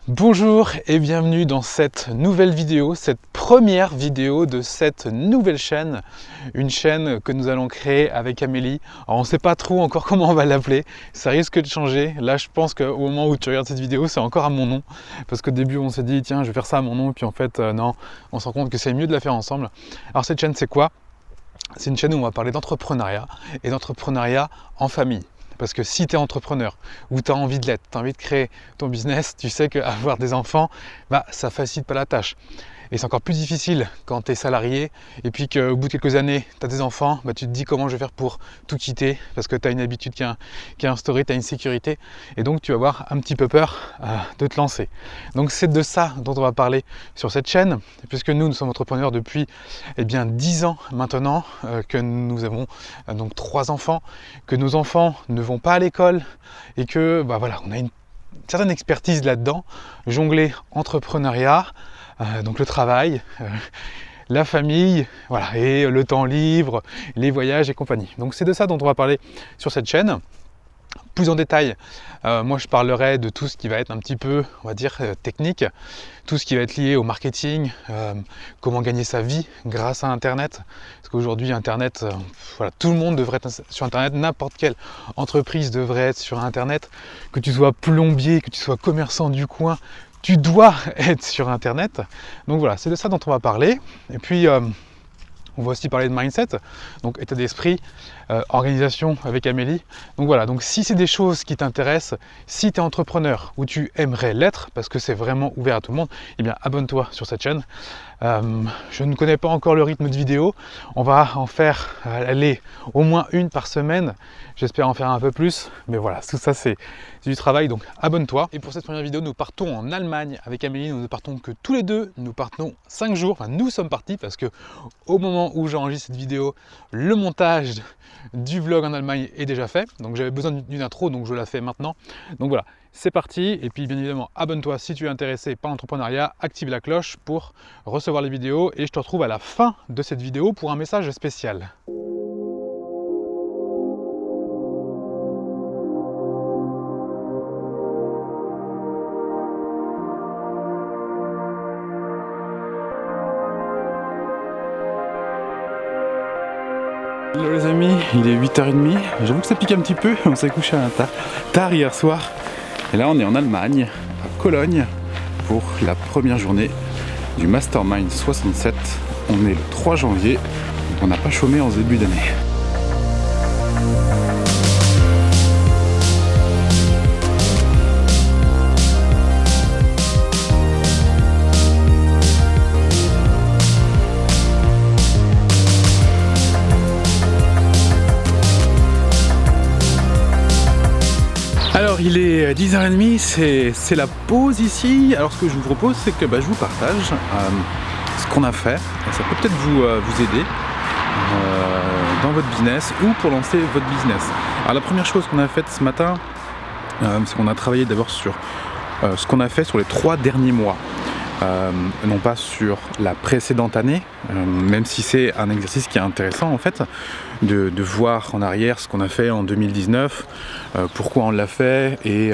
Bonjour et bienvenue dans cette nouvelle vidéo, cette première vidéo de cette nouvelle chaîne, une chaîne que nous allons créer avec Amélie. Alors on ne sait pas trop encore comment on va l'appeler, ça risque de changer. Là je pense qu'au moment où tu regardes cette vidéo c'est encore à mon nom, parce qu'au début on s'est dit tiens je vais faire ça à mon nom, et puis en fait non, on se rend compte que c'est mieux de la faire ensemble. Alors cette chaîne c'est quoi? C'est une chaîne où on va parler d'entrepreneuriat et d'entrepreneuriat en famille. Parce que si tu es entrepreneur ou tu as envie de l'être, tu as envie de créer ton business, tu sais qu'avoir des enfants, ça facilite pas la tâche. Et c'est encore plus difficile quand tu es salarié et puis qu'au bout de quelques années, tu as des enfants, tu te dis comment je vais faire pour tout quitter parce que tu as une habitude qui est instaurée, tu as une sécurité et donc tu vas avoir un petit peu peur de te lancer. Donc c'est de ça dont on va parler sur cette chaîne, puisque nous sommes entrepreneurs depuis 10 ans maintenant, que nous avons donc 3 enfants, que nos enfants ne vont pas à l'école et que on a une certaine expertise là-dedans, jongler entrepreneuriat, donc le travail, la famille, et le temps libre, les voyages et compagnie. Donc c'est de ça dont on va parler sur cette chaîne. Plus en détail, moi je parlerai de tout ce qui va être un petit peu, on va dire, technique, tout ce qui va être lié au marketing, comment gagner sa vie grâce à Internet, parce qu'aujourd'hui Internet, tout le monde devrait être sur Internet, n'importe quelle entreprise devrait être sur Internet, que tu sois plombier, que tu sois commerçant du coin, tu dois être sur Internet. Donc voilà, c'est de ça dont on va parler. Et puis, on va aussi parler de mindset, donc état d'esprit, organisation avec Amélie. Donc voilà, donc si c'est des choses qui t'intéressent, si tu es entrepreneur ou tu aimerais l'être, parce que c'est vraiment ouvert à tout le monde, abonne-toi sur cette chaîne. Je ne connais pas encore le rythme de vidéo, on va en faire aller au moins une par semaine, j'espère en faire un peu plus, mais voilà, tout ça c'est du travail, donc abonne-toi. Et pour cette première vidéo, nous partons en Allemagne avec Amélie, nous ne partons que tous les deux, nous partons 5 jours, nous sommes partis parce que au moment où j'enregistre cette vidéo, le montage du vlog en Allemagne est déjà fait, donc j'avais besoin d'une intro, donc je la fais maintenant. Donc voilà, c'est parti, et puis bien évidemment abonne-toi si tu es intéressé par l'entrepreneuriat, active la cloche pour recevoir les vidéos, et je te retrouve à la fin de cette vidéo pour un message spécial. Hello les amis, il est 8h30, j'avoue que ça pique un petit peu, on s'est couché tard hier soir. Et là on est en Allemagne, à Cologne, pour la première journée du Mastermind 67. On est le 3 janvier, donc on n'a pas chômé en ce début d'année. Alors il est 10h30, c'est la pause ici. Alors ce que je vous propose, c'est que je vous partage ce qu'on a fait. Ça peut peut-être vous aider dans votre business ou pour lancer votre business. Alors la première chose qu'on a faite ce matin, c'est qu'on a travaillé d'abord sur ce qu'on a fait sur les 3 derniers mois. Non pas sur la précédente année, même si c'est un exercice qui est intéressant en fait, de voir en arrière ce qu'on a fait en 2019, pourquoi on l'a fait et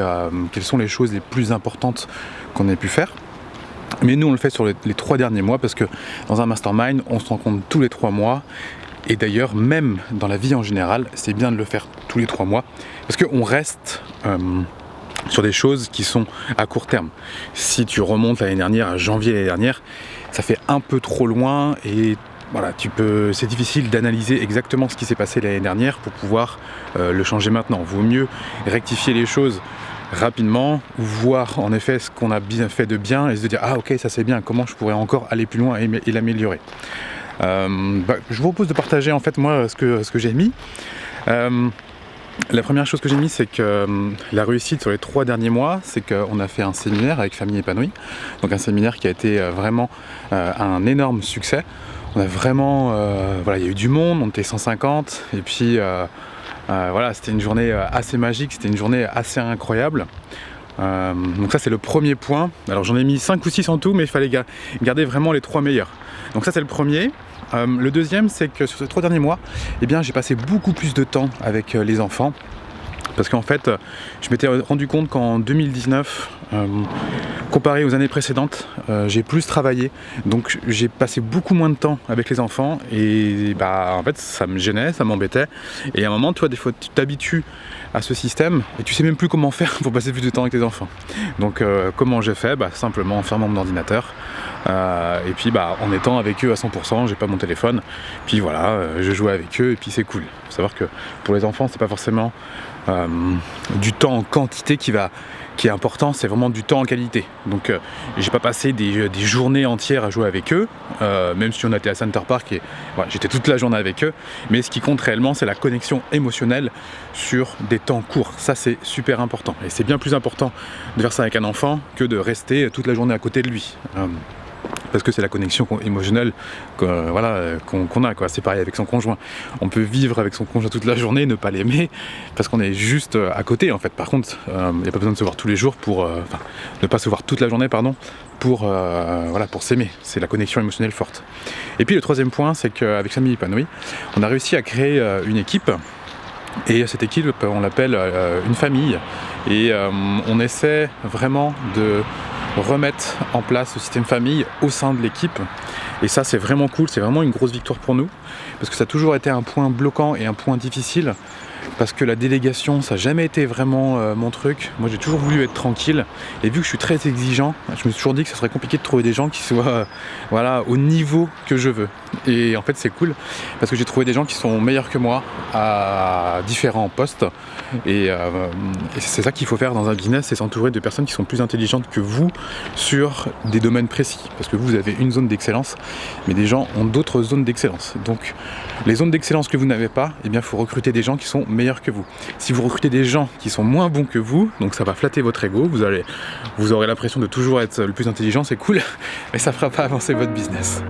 quelles sont les choses les plus importantes qu'on ait pu faire. Mais nous on le fait sur les 3 derniers mois parce que dans un mastermind on se rencontre tous les 3 mois, et d'ailleurs même dans la vie en général c'est bien de le faire tous les 3 mois parce qu'on reste sur des choses qui sont à court terme. Si tu remontes l'année dernière, à janvier l'année dernière, ça fait un peu trop loin et voilà, c'est difficile d'analyser exactement ce qui s'est passé l'année dernière pour pouvoir le changer maintenant. Vaut mieux rectifier les choses rapidement, voir en effet ce qu'on a bien fait de bien et se dire ah ok ça c'est bien, comment je pourrais encore aller plus loin et l'améliorer. Je vous propose de partager en fait moi ce que j'ai mis. La première chose que j'ai mis, c'est que la réussite sur les 3 derniers mois, c'est qu'on a fait un séminaire avec Famille Épanouie. Donc un séminaire qui a été vraiment un énorme succès. On a vraiment, il y a eu du monde, on était 150, et puis c'était une journée assez magique, c'était une journée assez incroyable. Donc ça c'est le premier point. Alors j'en ai mis 5 ou 6 en tout, mais il fallait garder vraiment les 3 meilleurs. Donc ça c'est le premier. Le deuxième, c'est que sur ces 3 derniers mois, j'ai passé beaucoup plus de temps avec les enfants. Parce qu'en fait, je m'étais rendu compte qu'en 2019, Comparé aux années précédentes, j'ai plus travaillé, donc j'ai passé beaucoup moins de temps avec les enfants et en fait ça me gênait, ça m'embêtait. Et à un moment, toi, des fois tu t'habitues à ce système et tu sais même plus comment faire pour passer plus de temps avec tes enfants. Donc comment j'ai fait? Simplement en fermant mon ordinateur et puis en étant avec eux à 100%, j'ai pas mon téléphone, puis voilà, je jouais avec eux et puis c'est cool. Faut savoir que pour les enfants, c'est pas forcément du temps en quantité qui est important, c'est vraiment du temps en qualité. Donc j'ai pas passé des journées entières à jouer avec eux, même si on était à Center Park et j'étais toute la journée avec eux, mais ce qui compte réellement, c'est la connexion émotionnelle sur des temps courts. Ça, c'est super important, et c'est bien plus important de faire ça avec un enfant que de rester toute la journée à côté de lui. Parce que c'est la connexion émotionnelle qu'on a, quoi. C'est pareil avec son conjoint. On peut vivre avec son conjoint toute la journée, ne pas l'aimer, parce qu'on est juste à côté en fait. Par contre, il n'y a pas besoin de se voir tous les jours ne pas se voir toute la journée, pour s'aimer. C'est la connexion émotionnelle forte. Et puis le troisième point, c'est qu'avec Famille Épanouie, on a réussi à créer une équipe. Et cette équipe, on l'appelle une famille. Et on essaie vraiment de remettre en place ce système famille au sein de l'équipe, et ça c'est vraiment cool, c'est vraiment une grosse victoire pour nous, parce que ça a toujours été un point bloquant et un point difficile, parce que la délégation ça n'a jamais été vraiment mon truc. Moi j'ai toujours voulu être tranquille, et vu que je suis très exigeant, je me suis toujours dit que ce serait compliqué de trouver des gens qui soient au niveau que je veux. Et en fait c'est cool, parce que j'ai trouvé des gens qui sont meilleurs que moi à différents postes, et c'est ça qu'il faut faire dans un business, c'est s'entourer de personnes qui sont plus intelligentes que vous sur des domaines précis, parce que vous avez une zone d'excellence, mais des gens ont d'autres zones d'excellence. Donc les zones d'excellence que vous n'avez pas, il faut recruter des gens qui sont meilleurs que vous. Si vous recrutez des gens qui sont moins bons que vous, donc ça va flatter votre ego, vous aurez l'impression de toujours être le plus intelligent, c'est cool, mais ça fera pas avancer votre business.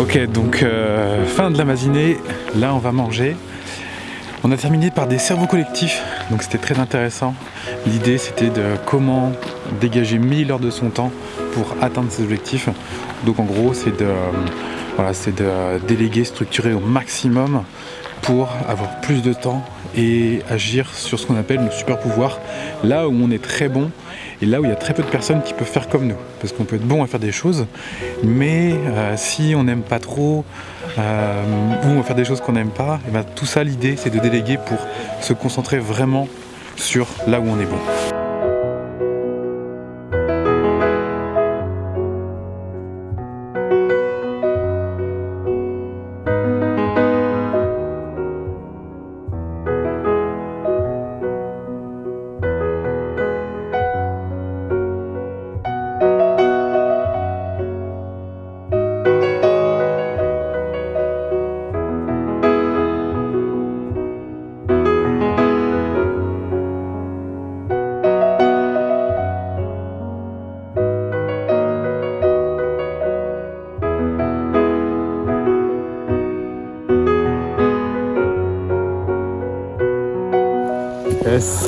Ok, donc fin de la matinée, là on va manger. On a terminé par des cerveaux collectifs, donc c'était très intéressant. L'idée c'était de comment dégager 1000 heures de son temps pour atteindre ses objectifs. Donc en gros c'est de déléguer, structurer au maximum pour avoir plus de temps et agir sur ce qu'on appelle nos super pouvoirs, là où on est très bon et là où il y a très peu de personnes qui peuvent faire comme nous, parce qu'on peut être bon à faire des choses, mais si on n'aime pas trop ou on va faire des choses qu'on n'aime pas, et tout ça, l'idée c'est de déléguer pour se concentrer vraiment sur là où on est bon.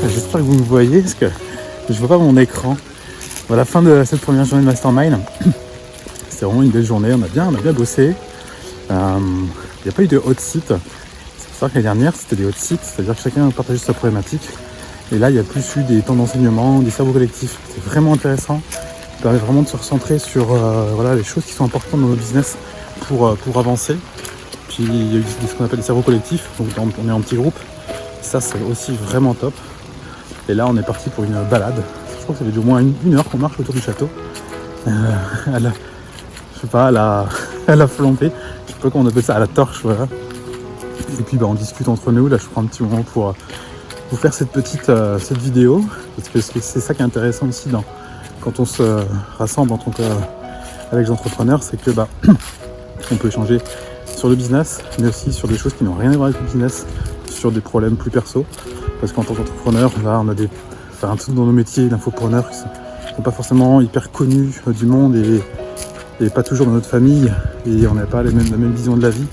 J'espère que vous me voyez, parce que je vois pas mon écran. À la fin de cette première journée de Mastermind, c'était vraiment une belle journée, on a bien bossé. Il n'y a pas eu de hot seat. C'est pour ça que l'année dernière c'était des hot seats, c'est-à-dire que chacun partageait sa problématique. Et là il y a plus eu des temps d'enseignement, des cerveaux collectifs. C'est vraiment intéressant. Ça permet vraiment de se recentrer sur les choses qui sont importantes dans nos business pour avancer. Puis il y a eu ce qu'on appelle des cerveaux collectifs, donc on est en petit groupe. Ça c'est aussi vraiment top. Et là on est parti pour une balade. Je crois que ça fait au moins une heure qu'on marche autour du château. À la flambée. Je sais pas comment on appelle ça, à la torche, voilà. Et puis on discute entre nous. Là je prends un petit moment pour vous faire cette vidéo. Parce que c'est ça qui est intéressant aussi quand on se rassemble avec les entrepreneurs, c'est que on peut échanger sur le business, mais aussi sur des choses qui n'ont rien à voir avec le business, sur des problèmes plus perso, parce qu'en tant qu'entrepreneur, là on a un truc dans nos métiers d'infopreneurs qui sont pas forcément hyper connus du monde et pas toujours dans notre famille, et on n'a pas la même vision de la vie.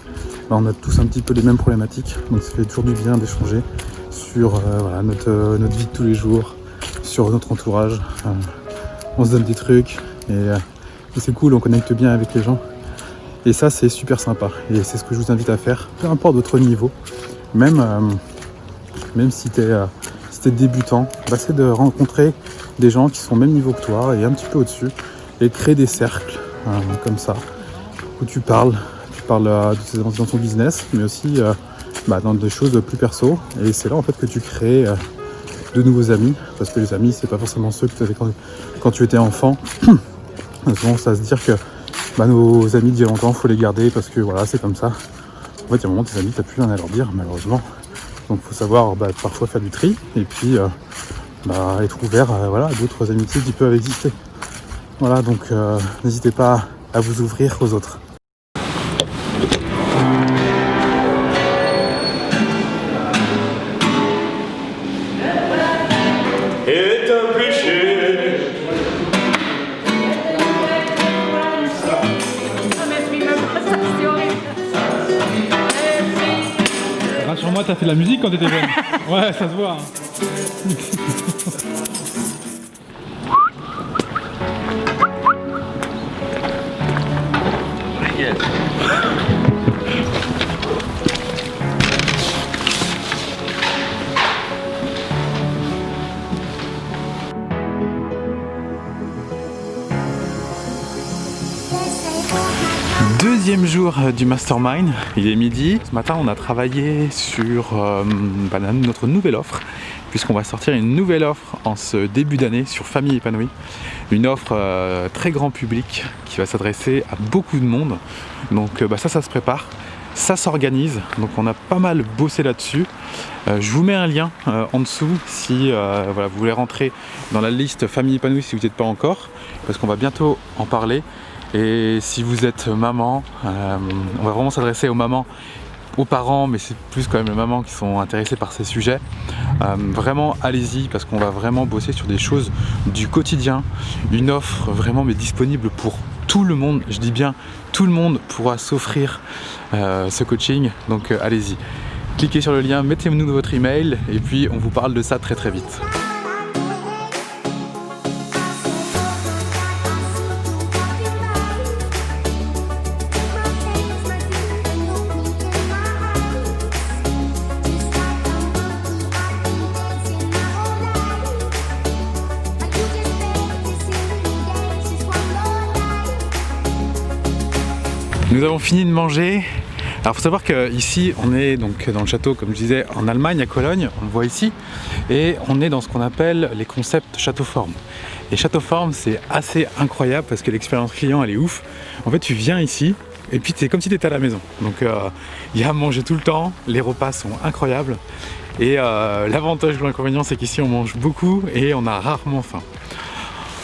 On a tous un petit peu les mêmes problématiques, donc ça fait toujours du bien d'échanger sur voilà, notre vie de tous les jours, sur notre entourage. On se donne des trucs et c'est cool, on connecte bien avec les gens. Et ça, c'est super sympa. Et c'est ce que je vous invite à faire, peu importe votre niveau. Même si tu es débutant, c'est de rencontrer des gens qui sont au même niveau que toi et un petit peu au-dessus. Et créer des cercles comme ça, où tu parles dans ton business, mais aussi dans des choses plus perso. Et c'est là en fait que tu crées de nouveaux amis, parce que les amis, c'est pas forcément ceux que tu avais quand tu étais enfant. Souvent, ça se dire que nos amis d'il y a longtemps, faut les garder parce que voilà, c'est comme ça. En fait, il y a un moment, tes amis, t'as plus rien à leur dire, malheureusement. Donc, il faut savoir parfois faire du tri et puis être ouvert à d'autres amitiés qui peuvent exister. Voilà, donc n'hésitez pas à vous ouvrir aux autres. Rassure-moi, t'as fait de la musique quand t'étais jeune. Ouais, ça se voit. Deuxième jour du mastermind, il est midi. Ce matin, on a travaillé sur notre nouvelle offre, puisqu'on va sortir une nouvelle offre en ce début d'année sur Famille Épanouie. Une offre très grand public qui va s'adresser à beaucoup de monde. Donc ça se prépare, ça s'organise. Donc on a pas mal bossé là-dessus. Je vous mets un lien en dessous si vous voulez rentrer dans la liste Famille Épanouie si vous n'êtes pas encore, parce qu'on va bientôt en parler. Et si vous êtes maman, on va vraiment s'adresser aux mamans, aux parents, mais c'est plus quand même les mamans qui sont intéressées par ces sujets. Vraiment, allez-y, parce qu'on va vraiment bosser sur des choses du quotidien. Une offre vraiment disponible pour tout le monde. Je dis bien, tout le monde pourra s'offrir ce coaching. Donc allez-y. Cliquez sur le lien, mettez-nous votre email et puis on vous parle de ça très très vite. Nous avons fini de manger. Alors, il faut savoir qu'ici, on est donc dans le château, comme je disais, en Allemagne, à Cologne, on le voit ici, et on est dans ce qu'on appelle les concepts château forme. Et château forme, c'est assez incroyable parce que l'expérience client, elle est ouf. En fait, tu viens ici, et puis c'est comme si tu étais à la maison. Donc, il y a à manger tout le temps, les repas sont incroyables, et l'avantage ou l'inconvénient, c'est qu'ici, on mange beaucoup et on a rarement faim.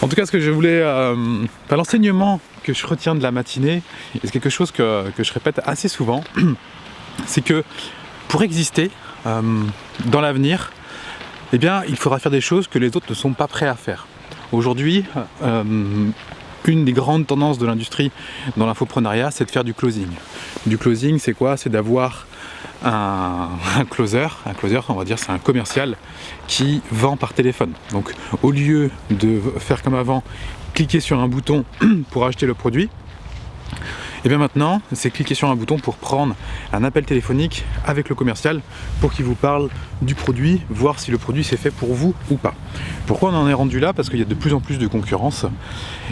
En tout cas, ce que je voulais, l'enseignement que je retiens de la matinée, et c'est quelque chose que je répète assez souvent, c'est que pour exister dans l'avenir, eh bien, il faudra faire des choses que les autres ne sont pas prêts à faire. Aujourd'hui, une des grandes tendances de l'industrie dans l'infoprenariat, c'est de faire du closing. Du closing, c'est quoi? C'est d'avoir un closer, on va dire, c'est un commercial qui vend par téléphone. Donc au lieu de faire comme avant, cliquer sur un bouton pour acheter le produit, et bien maintenant c'est cliquer sur un bouton pour prendre un appel téléphonique avec le commercial pour qu'il vous parle du produit, voir si le produit c'est fait pour vous ou pas. Pourquoi on en est rendu là? Parce qu'il y a de plus en plus de concurrence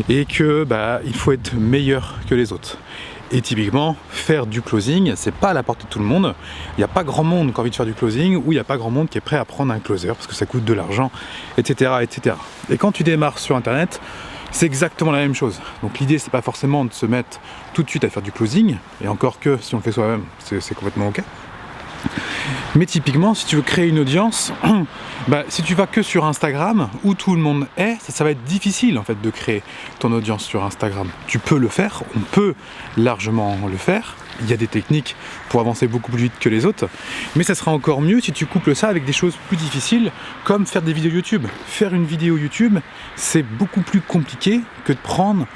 et que il faut être meilleur que les autres. Et typiquement, faire du closing, c'est pas à la portée de tout le monde. Il n'y a pas grand monde qui a envie de faire du closing, ou il n'y a pas grand monde qui est prêt à prendre un closer parce que ça coûte de l'argent, etc., etc. Et quand tu démarres sur Internet, c'est exactement la même chose. Donc l'idée, c'est pas forcément de se mettre tout de suite à faire du closing, et encore que si on le fait soi-même, c'est complètement ok. Mais typiquement, si tu veux créer une audience, si tu vas que sur Instagram, où tout le monde est, ça va être difficile en fait de créer ton audience sur Instagram. Tu peux le faire, on peut largement le faire. Il y a des techniques pour avancer beaucoup plus vite que les autres, mais ça sera encore mieux si tu couples ça avec des choses plus difficiles, comme faire des vidéos YouTube. Faire une vidéo YouTube, c'est beaucoup plus compliqué que de prendre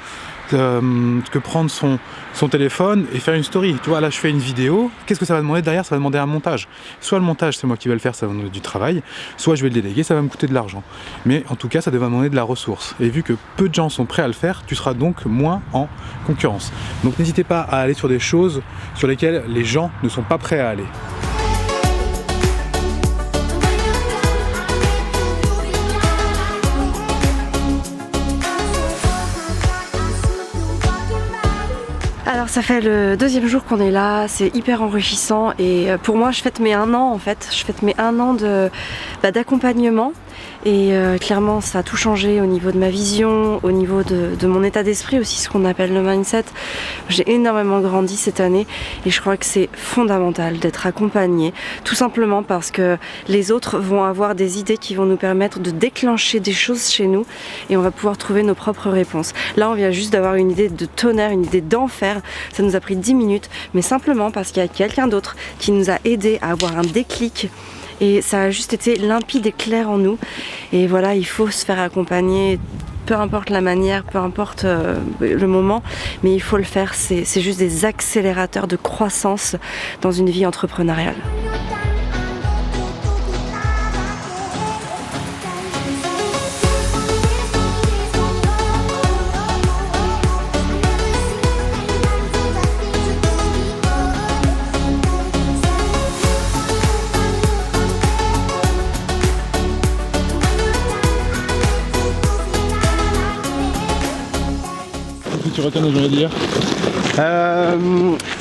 que prendre son téléphone et faire une story. Tu vois, là je fais une vidéo, qu'est-ce que ça va demander derrière? Ça va demander un montage. Soit le montage c'est moi qui vais le faire, ça va demander du travail, soit je vais le déléguer, ça va me coûter de l'argent. Mais en tout cas ça va demander de la ressource. Et vu que peu de gens sont prêts à le faire, tu seras donc moins en concurrence. Donc n'hésitez pas à aller sur des choses sur lesquelles les gens ne sont pas prêts à aller. Alors ça fait le deuxième jour qu'on est là, c'est hyper enrichissant et pour moi je fête mes 1 an en fait, je fête mes 1 an d'accompagnement et clairement ça a tout changé au niveau de ma vision, au niveau de mon état d'esprit aussi, ce qu'on appelle le mindset. J'ai énormément grandi cette année et je crois que c'est fondamental d'être accompagné, tout simplement parce que les autres vont avoir des idées qui vont nous permettre de déclencher des choses chez nous et on va pouvoir trouver nos propres réponses. Là on vient juste d'avoir une idée de tonnerre, une idée d'enfer. Ça nous a pris 10 minutes, mais simplement parce qu'il y a quelqu'un d'autre qui nous a aidé à avoir un déclic. Et ça a juste été limpide et clair en nous. Et voilà, il faut se faire accompagner, peu importe la manière, peu importe le moment, mais il faut le faire. C'est juste des accélérateurs de croissance dans une vie entrepreneuriale. Tu retiens de dire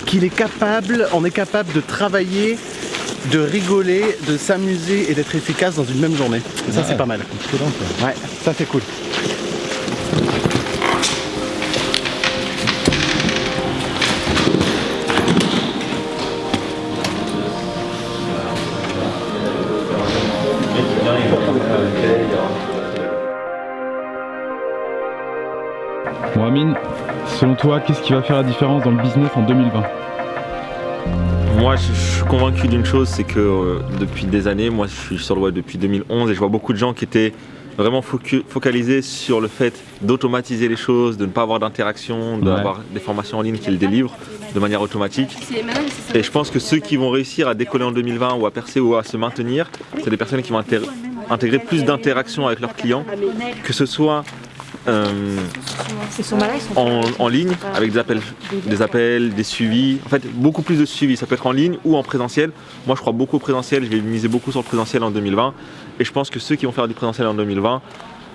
qu'il est capable, on est capable de travailler, de rigoler, de s'amuser et d'être efficace dans une même journée. Et ça c'est pas mal. Excellent, ça. Ouais, ça c'est cool. Bon Amine, selon toi, qu'est-ce qui va faire la différence dans le business en 2020? Moi je suis convaincu d'une chose, c'est que depuis des années, moi je suis sur le web depuis 2011 et je vois beaucoup de gens qui étaient vraiment focalisés sur le fait d'automatiser les choses, de ne pas avoir d'interaction, d'avoir des formations en ligne qui le délivrent de manière automatique. Et je pense que ceux qui vont réussir à décoller en 2020 ou à percer ou à se maintenir, c'est des personnes qui vont intégrer plus d'interaction avec leurs clients, que ce soit en ligne avec des appels, des suivis, en fait beaucoup plus de suivis, ça peut être en ligne ou en présentiel. Moi je crois beaucoup au présentiel, je vais miser beaucoup sur le présentiel en 2020 et je pense que ceux qui vont faire du présentiel en 2020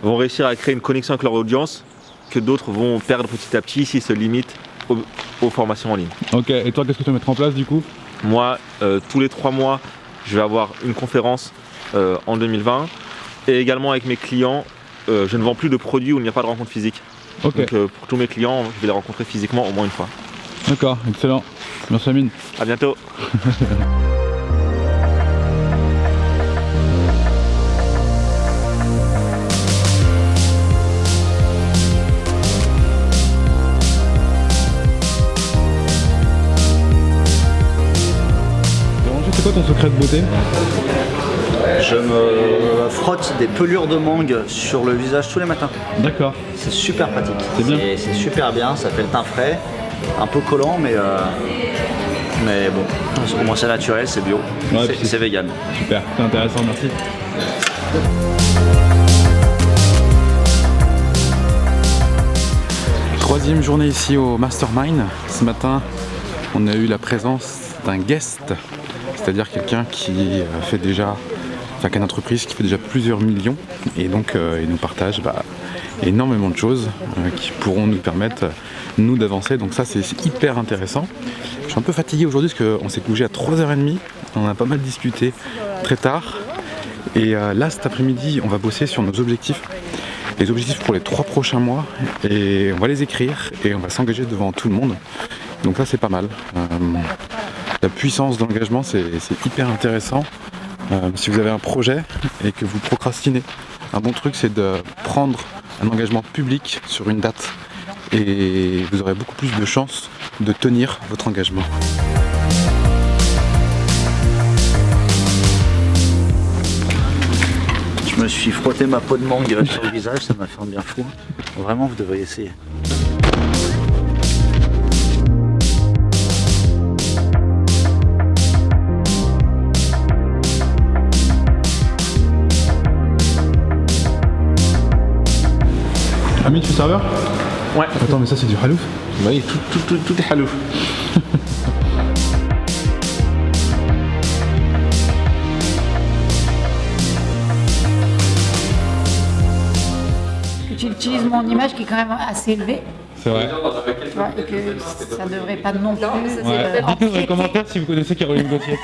vont réussir à créer une connexion avec leur audience que d'autres vont perdre petit à petit s'ils se limitent aux formations en ligne. Ok, et toi qu'est-ce que tu vas mettre en place du coup? Moi tous les 3 mois je vais avoir une conférence en 2020 et également avec mes clients. Je ne vends plus de produits où il n'y a pas de rencontre physique. Okay. Donc pour tous mes clients, je vais les rencontrer physiquement au moins une fois. D'accord, excellent. Merci Amine. À bientôt. C'est quoi ton secret de beauté? Je me frotte des pelures de mangue sur le visage tous les matins. D'accord. C'est super pratique. C'est bien. C'est super bien, ça fait le teint frais, un peu collant, mais bon, au moins c'est naturel, c'est bio, ouais, c'est vegan. Super, c'est intéressant, merci. Troisième journée ici au Mastermind. Ce matin, on a eu la présence d'un guest, c'est-à-dire quelqu'un qui fait déjà, enfin qui a une entreprise qui fait déjà plusieurs millions et donc il nous partage énormément de choses qui pourront nous permettre nous d'avancer, donc ça c'est hyper intéressant. Je suis un peu fatigué aujourd'hui parce qu'on s'est couché à 3h30, on a pas mal discuté très tard et là cet après-midi on va bosser sur nos objectifs, les objectifs pour les 3 prochains mois et on va les écrire et on va s'engager devant tout le monde, donc ça c'est pas mal. La puissance d'engagement c'est hyper intéressant. Si vous avez un projet et que vous procrastinez, un bon truc c'est de prendre un engagement public sur une date et vous aurez beaucoup plus de chances de tenir votre engagement. Je me suis frotté ma peau de mangue sur le visage, ça m'a fait un bien fou. Vraiment, vous devriez essayer. Ami, tu es serveur? Ouais. Attends, mais ça c'est du halouf? Bah oui, tout est halouf. Tu utilises mon image qui est quand même assez élevée. C'est vrai. Tu vois, et que ça ne devrait pas non plus. Ouais. Dites-nous dans les empiéter. commentaires si vous connaissez Caroline Gauthier.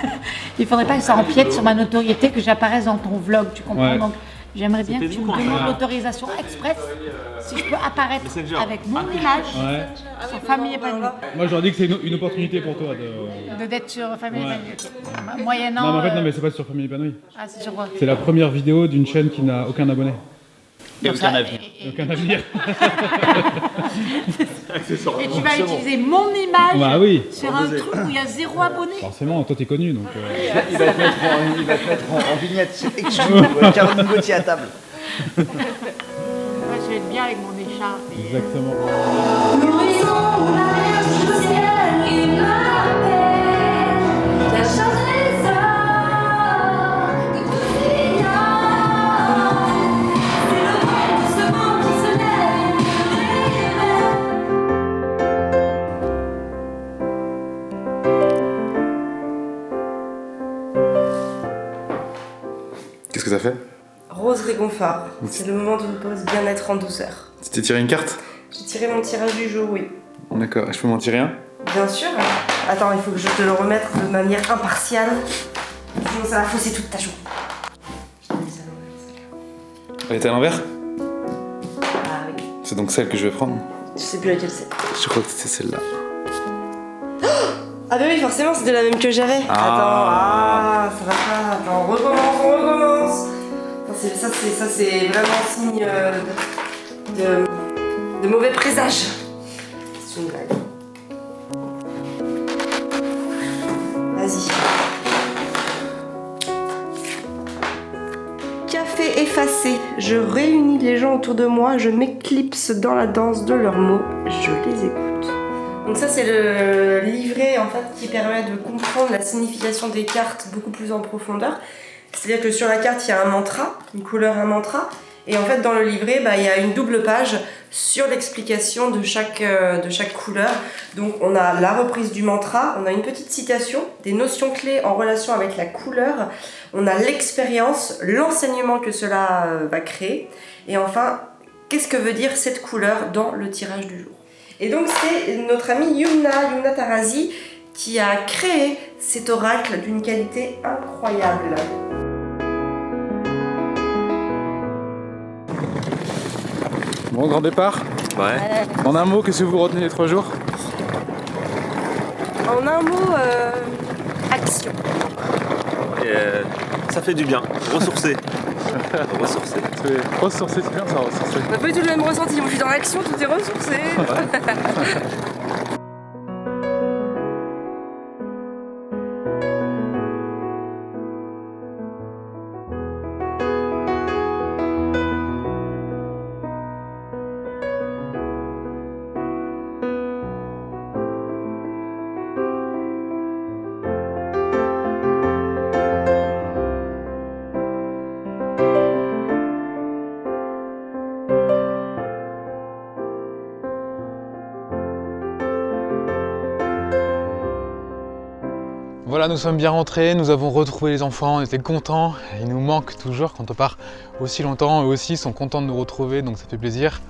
Il ne faudrait pas que ça empiète sur ma notoriété, que j'apparaisse dans ton vlog, tu comprends? Ouais. Donc j'aimerais bien que tu me Facebook, demandes l'autorisation express si je peux apparaître Messenger. avec mon image Ouais. sur Famille Épanouie. Moi je leur dis que c'est une opportunité pour toi de... D'être sur Famille Ouais. Épanouie. Ok. Moyennant. Non mais en fait non mais c'est pas sur Famille Épanouie. Ah, c'est sur quoi? C'est la première vidéo d'une chaîne qui n'a aucun abonné. Et Donc aucun ça- avenir. Aucun avenir. Et tu vas utiliser mon image Bah oui. sur un truc où il y a 0 abonnés. Forcément, toi t'es connu donc... Il va te mettre en vignette exclu, Caroline Gauthier à table. Moi, je vais être bien avec mon écharpe. Exactement. L'horizon, la mer jusqu'au ciel, il m'appelle. La chance des hommes, de tout signal. C'est le vent de ce vent qui se lève et Qu'est-ce que ça fait? Rose réconfort, c'est le moment d'une pause bien-être en douceur. Tu t'es tiré une carte? J'ai tiré mon tirage du jour, oui. D'accord, je peux m'en tirer un? Bien sûr. Attends, il faut que je te le remette de manière impartiale. Sinon ça va fausser toute ta journée. Je te mets ça dans le- Elle est à l'envers? Ah oui. C'est donc celle que je vais prendre? Je sais plus laquelle c'est. Je crois que c'est celle-là. Ah bah oui, forcément, c'était la même que j'avais. Ah. Attends, ça va pas. Attends, on recommence. Ça, c'est vraiment signe de mauvais présage. C'est une blague. Vas-y. Café effacé. Je réunis les gens autour de moi, je m'éclipse dans la danse de leurs mots, je les écoute. Donc ça c'est le livret en fait qui permet de comprendre la signification des cartes beaucoup plus en profondeur. C'est-à-dire que sur la carte il y a un mantra, une couleur, un mantra, et en fait dans le livret il y a une double page sur l'explication de chaque couleur. Donc on a la reprise du mantra, on a une petite citation, des notions clés en relation avec la couleur, on a l'expérience, l'enseignement que cela va créer, et enfin qu'est-ce que veut dire cette couleur dans le tirage du jour. Et donc c'est notre amie Yumna Tarazi qui a créé cet oracle d'une qualité incroyable. Bon, grand départ. Ouais. En un mot, qu'est-ce que vous retenez les 3 jours? En un mot, action. Et, ça fait du bien. Ressourcer. Ressourcer. Ressourcer, c'est bien ça, ressourcer. On n'a pas eu tout le même ressenti, moi je suis dans l'action, tout est ressourcé. Voilà, nous sommes bien rentrés, nous avons retrouvé les enfants, on était contents. Ils nous manquent toujours quand on part aussi longtemps. Eux aussi sont contents de nous retrouver, donc ça fait plaisir.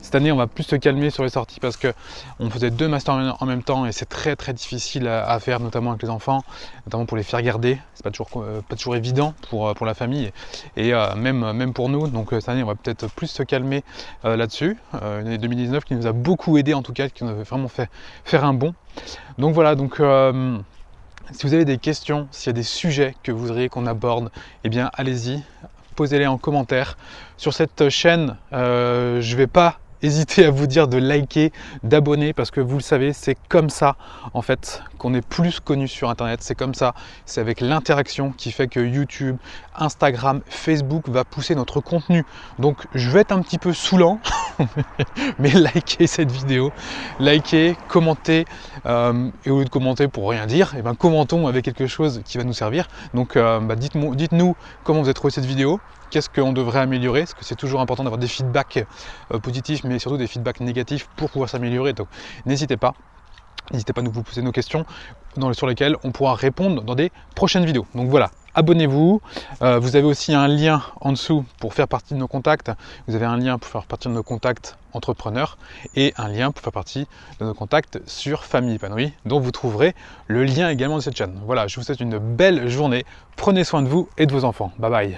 Cette année, on va plus se calmer sur les sorties parce qu'on faisait 2 masters en même temps et c'est très difficile à faire, notamment avec les enfants, notamment pour les faire garder. C'est pas toujours évident pour la famille et même pour nous. Donc cette année, on va peut-être plus se calmer là-dessus. Une année 2019 qui nous a beaucoup aidé en tout cas, qui nous a vraiment fait faire un bond. Donc voilà, donc... si vous avez des questions, s'il y a des sujets que vous voudriez qu'on aborde, eh bien allez-y, posez-les en commentaire. Sur cette chaîne, je ne vais pas hésiter à vous dire de liker, d'abonner, parce que vous le savez, c'est comme ça en fait qu'on est plus connu sur internet, c'est comme ça, c'est avec l'interaction qui fait que YouTube, Instagram, Facebook va pousser notre contenu. Donc je vais être un petit peu saoulant, mais likez cette vidéo, likez, commentez, et au lieu de commenter pour rien dire, et ben commentons avec quelque chose qui va nous servir. Donc dites-nous comment vous avez trouvé cette vidéo, qu'est-ce qu'on devrait améliorer, parce que c'est toujours important d'avoir des feedbacks positifs, mais surtout des feedbacks négatifs pour pouvoir s'améliorer. Donc n'hésitez pas. N'hésitez pas à nous poser nos questions sur lesquelles on pourra répondre dans des prochaines vidéos. Donc voilà, abonnez-vous. Vous avez aussi un lien en dessous pour faire partie de nos contacts. Vous avez un lien pour faire partie de nos contacts entrepreneurs et un lien pour faire partie de nos contacts sur Famille Épanouie, dont vous trouverez le lien également de cette chaîne. Voilà, je vous souhaite une belle journée. Prenez soin de vous et de vos enfants. Bye bye.